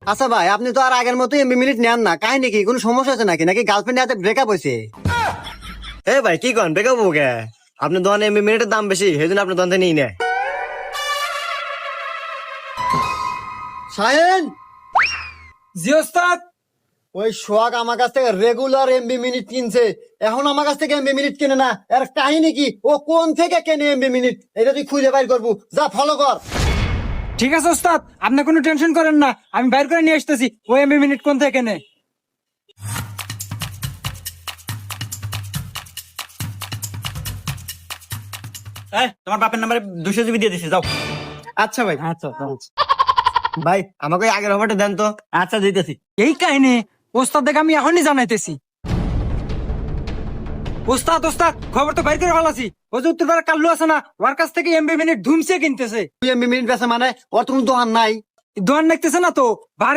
আচ্ছা ভাই, আপনি তো আর আগের মতো এমবি মিনিট নেন না, কাহিনী কি? কোনো সমস্যা আছে নাকি? নাকি গার্লফ্রেন্ডের হাতে ব্রেকআপ হয়েছে? এ ভাই কি কন বেকার বউ কে? আপনার দোকানে এমবি মিনিটের দাম বেশি, সেই জন্য আপনার দোকান থেকে নিয়ে নেয়। শাহেন, জি ওস্তাদ। ওই সোহাগ আমার কাছ থেকে রেগুলার এমবি মিনিট কিনছে, এখন আমার কাছ থেকে এমবি মিনিট কিনে না। এর কাহিনী কি? ও কোন থেকে কেনে এমবি মিনিট? এটা তুই খুঁজে বাইর করবো, যা ফলো কর। ঠিক আছে ওস্তাদ, আপনি কোনো টেনশন করেন না, আমি বাইর করে নিয়ে আসতেছি ওই এমবি মিনিট কোন থেকে কেনে। তোমার বাপের নাম্বারে 200 জিবি দিয়ে দিছি, যাও। আচ্ছা ভাই। আচ্ছা ভাই আমাকে ওই আগের অফারটা দেন তো। আচ্ছা দিতেছি। এই কাহিনী ওস্তাদ দেখে আমি এখনই জানাইতেছি। ওস্তাদ ওস্তাদ, খবর তো বাইর করে ফেলাছি। ও যে উত্তরপাড়া কাল্লু আছে না, ওর কাছ থেকে এমবি মিনিট ধুমসে কিনতেছে। তুই এমবি মিনিট বেচা মানে? ওর তো কোনো দোকান নাই। দোয়ান দেখতেছে না তো।